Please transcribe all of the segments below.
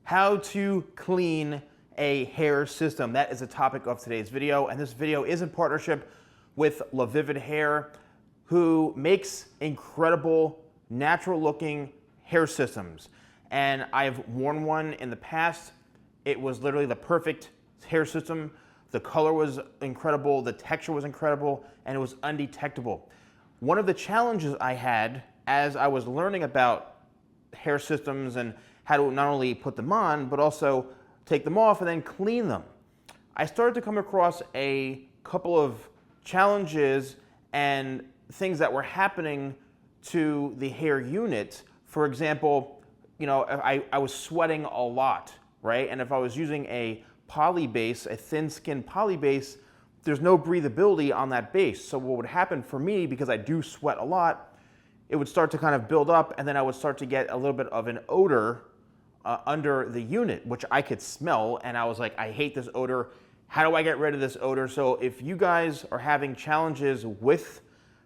how to clean a hair system. That is the topic of today's video, and this video is in partnership with Lavivid Hair, who makes incredible natural looking hair systems. And I've worn one in the past. It was literally the perfect hair system. The color was incredible, the texture was incredible, and it was undetectable. One of the challenges I had as I was learning about hair systems and how to not only put them on, but also take them off and then clean them, I started to come across a couple of challenges and things that were happening to the hair unit. For example, I was sweating a lot, right? And if I was using a poly base, a thin skin poly base, there's no breathability on that base. So what would happen for me, because I do sweat a lot, it would start to kind of build up, and then I would start to get a little bit of an odor under the unit, which I could smell, and I was like, I hate this odor. How do I get rid of this odor? So if you guys are having challenges with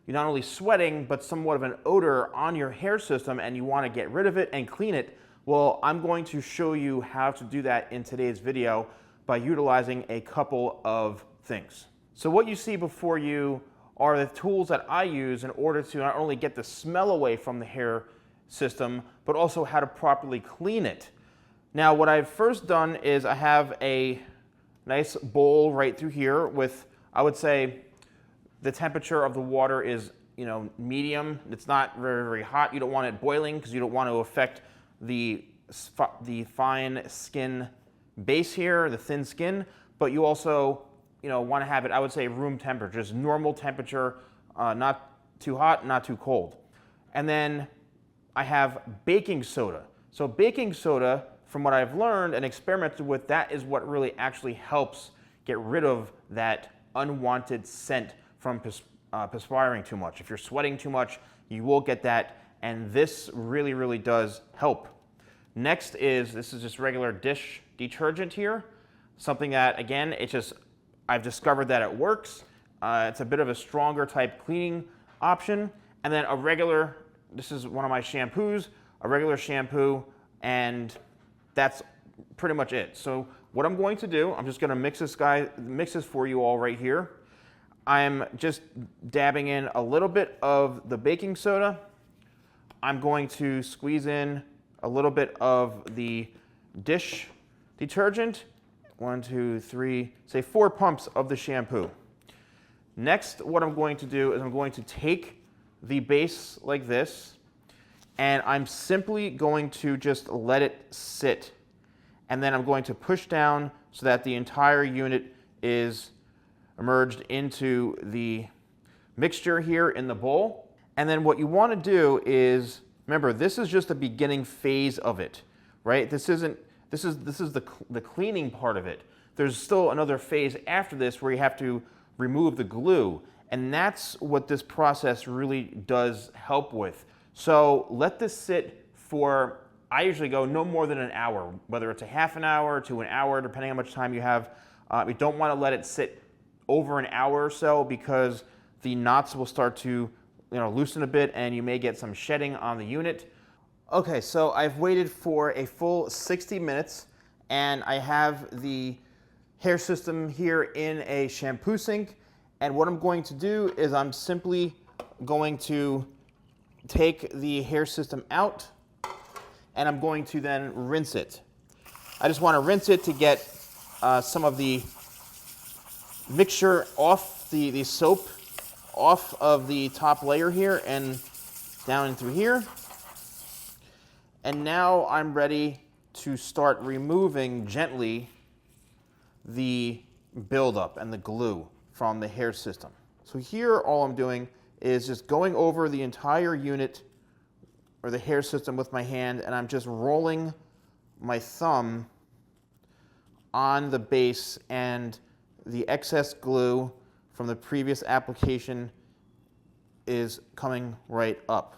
not only sweating, but somewhat of an odor on your hair system, and you want to get rid of it and clean it, well, I'm going to show you how to do that in today's video by utilizing a couple of things. So what you see before you are the tools that I use in order to not only get the smell away from the hair system, but also how to properly clean it. Now, what I've first done is I have a nice bowl right through here with, I would say, the temperature of the water is, medium. It's not very, very hot. You don't want it boiling because you don't want to affect the fine skin base here, the thin skin, but you also, want to have it, I would say, room temperature, just normal temperature, not too hot, not too cold. And then I have baking soda. So baking soda, from what I've learned and experimented with, that is what really actually helps get rid of that unwanted scent from perspiring too much. If you're sweating too much, you will get that, and this really, really does help. Next this is just regular dish detergent here. Something that, again, I've discovered that it works. It's a bit of a stronger type cleaning option. And then this is one of my shampoos, a regular shampoo, and that's pretty much it. So what I'm going to do, I'm just going to mix this for you all right here. I'm just dabbing in a little bit of the baking soda. I'm going to squeeze in a little bit of the dish detergent. 1, 2, 3, say 4 pumps of the shampoo. Next, what I'm going to do is I'm going to take the base like this, and I'm simply going to just let it sit. And then I'm going to push down so that the entire unit is immersed into the mixture here in the bowl. And then what you want to do is, remember, this is just the beginning phase of it, right? This is the cleaning part of it. There's still another phase after this where you have to remove the glue, and that's what this process really does help with. So let this sit for, I usually go no more than an hour, whether it's a half an hour to an hour, depending on how much time you have. You don't want to let it sit over an hour or so, because the knots will start to loosen a bit, and you may get some shedding on the unit. Okay, so I've waited for a full 60 minutes, and I have the hair system here in a shampoo sink. And what I'm going to do is I'm simply going to take the hair system out, and I'm going to then rinse it. I just want to rinse it to get some of the mixture off, the soap off of the top layer here and down through here. And now I'm ready to start removing gently the buildup and the glue from the hair system. So here all I'm doing is just going over the entire unit or the hair system with my hand, and I'm just rolling my thumb on the base, and the excess glue from the previous application is coming right up.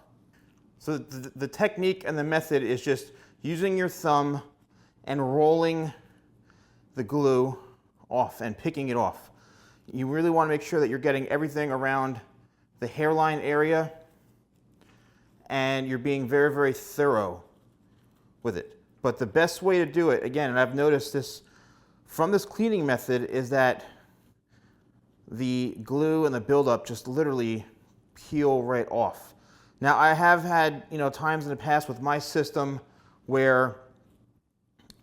So the technique and the method is just using your thumb and rolling the glue off and picking it off. You really want to make sure that you're getting everything around the hairline area, and you're being very, very thorough with it. But the best way to do it, again, and I've noticed this from this cleaning method, is that the glue and the buildup just literally peel right off. Now, I have had, times in the past with my system where,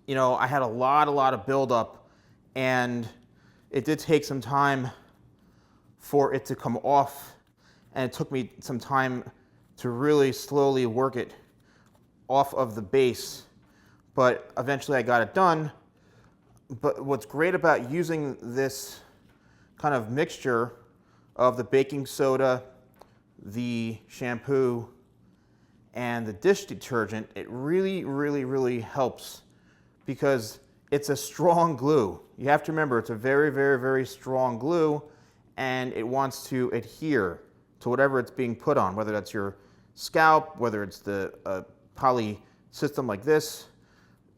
I had a lot of buildup, and it did take some time for it to come off, and it took me some time to really slowly work it off of the base, but eventually I got it done. But what's great about using this kind of mixture of the baking soda, the shampoo, and the dish detergent, it really helps, because it's a strong glue. You have to remember, it's a very strong glue, and it wants to adhere to whatever it's being put on, whether that's your scalp, whether it's the poly system like this,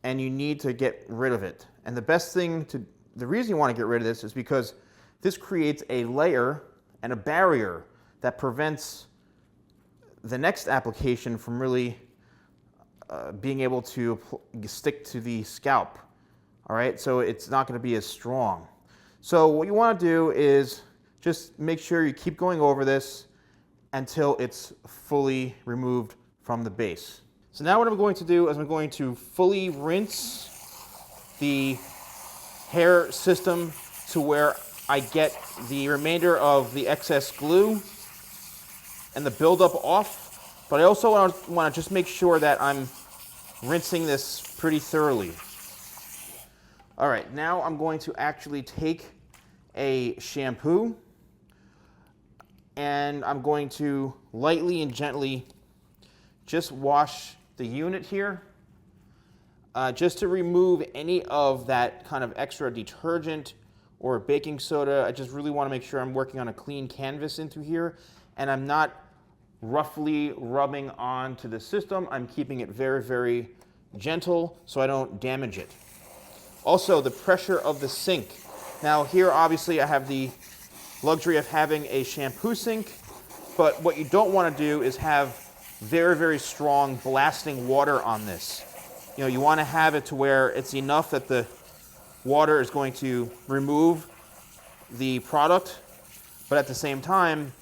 and you need to get rid of it. And the reason you want to get rid of this is because this creates a layer and a barrier that prevents the next application from really being able to stick to the scalp. All right, so it's not going to be as strong. So what you want to do is just make sure you keep going over this until it's fully removed from the base. So now what I'm going to do is I'm going to fully rinse the hair system to where I get the remainder of the excess glue and the buildup off, but I also want to just make sure that I'm rinsing this pretty thoroughly. All right, now I'm going to actually take a shampoo, and I'm going to lightly and gently just wash the unit here, just to remove any of that kind of extra detergent or baking soda. I just really want to make sure I'm working on a clean canvas into here, and I'm not roughly rubbing onto the system. I'm keeping it very gentle so I don't damage it. Also, the pressure of the sink. Now here, obviously, I have the luxury of having a shampoo sink, but what you don't want to do is have very strong blasting water on this. You want to have it to where it's enough that the water is going to remove the product, but at the same time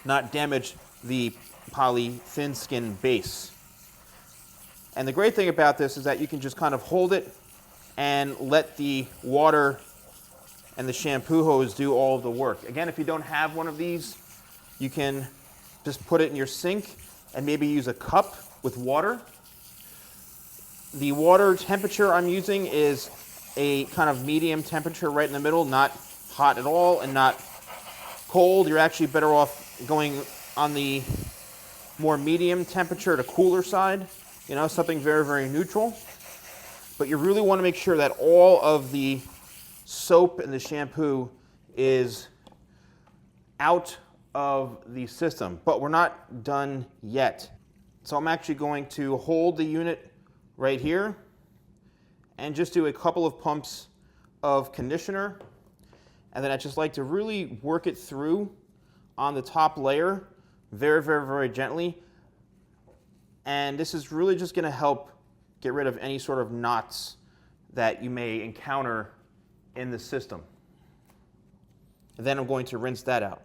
not damage the poly thin skin base. And the great thing about this is that you can just kind of hold it and let the water and the shampoo hose do all of the work. Again, if you don't have one of these, you can just put it in your sink and maybe use a cup with water. The water temperature I'm using is a kind of medium temperature right in the middle, not hot at all and not cold. You're actually better off going on the more medium temperature to cooler side, something very neutral. But you really want to make sure that all of the soap and the shampoo is out of the system, but we're not done yet. So I'm actually going to hold the unit right here and just do a couple of pumps of conditioner, and then I just like to really work it through on the top layer very gently. And this is really just going to help get rid of any sort of knots that you may encounter in the system. And then I'm going to rinse that out.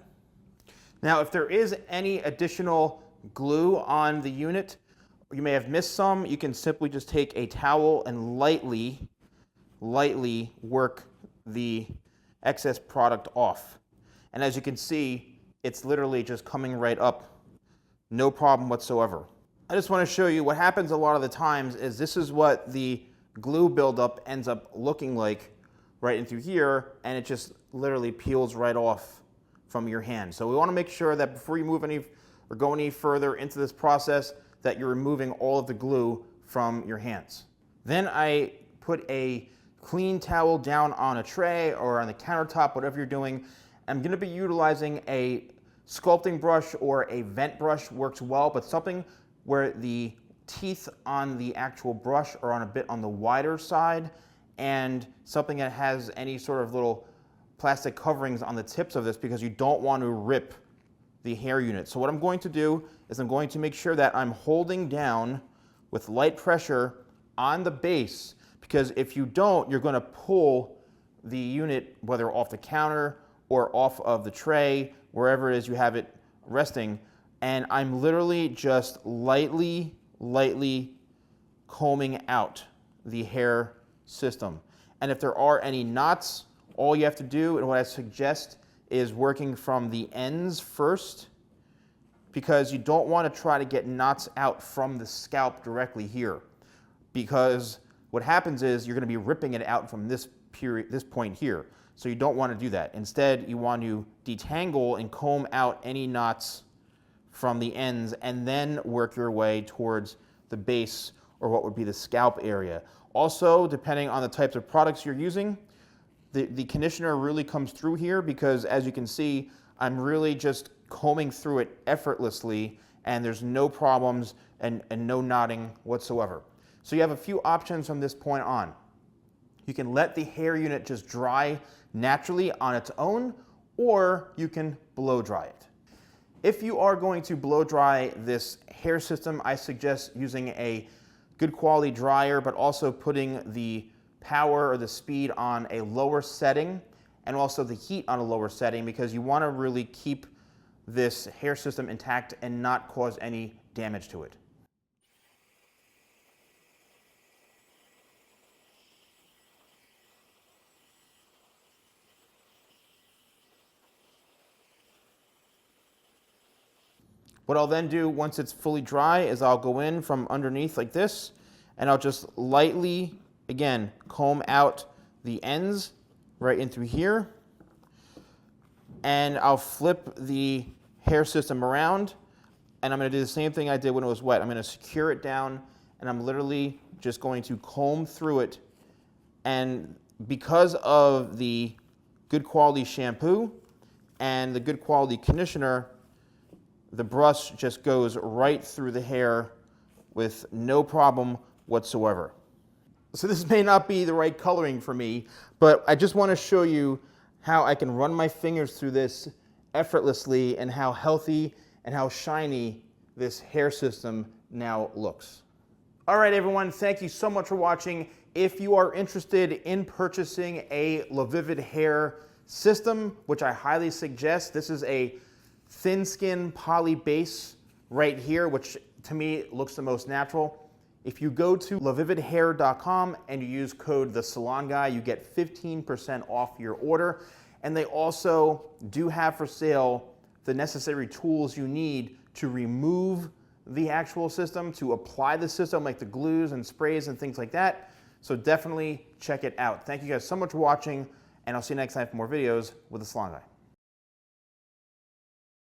Now, if there is any additional glue on the unit, you may have missed some, you can simply just take a towel and lightly work the excess product off. And as you can see, it's literally just coming right up, no problem whatsoever. I just want to show you what happens a lot of the times is this is what the glue buildup ends up looking like right into here, and it just literally peels right off from your hand. So we want to make sure that before you move any or go any further into this process, that you're removing all of the glue from your hands. Then I put a clean towel down on a tray or on the countertop, whatever you're doing. I'm going to be utilizing a sculpting brush or a vent brush, works well, but something where the teeth on the actual brush are on a bit on the wider side, and something that has any sort of little plastic coverings on the tips of this, because you don't want to rip the hair unit. So what I'm going to do is I'm going to make sure that I'm holding down with light pressure on the base, because if you don't, you're going to pull the unit, whether off the counter or off of the tray, wherever it is you have it resting. And I'm literally just lightly combing out the hair system. And if there are any knots, all you have to do, and what I suggest, is working from the ends first, because you don't want to try to get knots out from the scalp directly here, because what happens is you're going to be ripping it out from this point here. So you don't want to do that. Instead, you want to detangle and comb out any knots from the ends, and then work your way towards the base, or what would be the scalp area. Also, depending on the types of products you're using, the conditioner really comes through here, because as you can see, I'm really just combing through it effortlessly, and there's no problems and no knotting whatsoever. So you have a few options from this point on. You can let the hair unit just dry naturally on its own, or you can blow dry it. If you are going to blow dry this hair system, I suggest using a good quality dryer, but also putting the power or the speed on a lower setting, and also the heat on a lower setting, because you want to really keep this hair system intact and not cause any damage to it. What I'll then do once it's fully dry is I'll go in from underneath like this, and I'll just lightly, again, comb out the ends right in through here, and I'll flip the hair system around, and I'm going to do the same thing I did when it was wet. I'm going to secure it down, and I'm literally just going to comb through it. And because of the good quality shampoo and the good quality conditioner, the brush just goes right through the hair with no problem whatsoever. So this may not be the right coloring for me, but I just want to show you how I can run my fingers through this effortlessly, and how healthy and how shiny this hair system now looks. All right, everyone, thank you so much for watching. If you are interested in purchasing a Lavivid Hair system, which I highly suggest, this is a thin skin poly base right here, which to me looks the most natural. If you go to lavividhair.com and you use code TheSalonGuy, you get 15% off your order. And they also do have for sale the necessary tools you need to remove the actual system, to apply the system, like the glues and sprays and things like that. So definitely check it out. Thank you guys so much for watching, and I'll see you next time for more videos with The Salon Guy.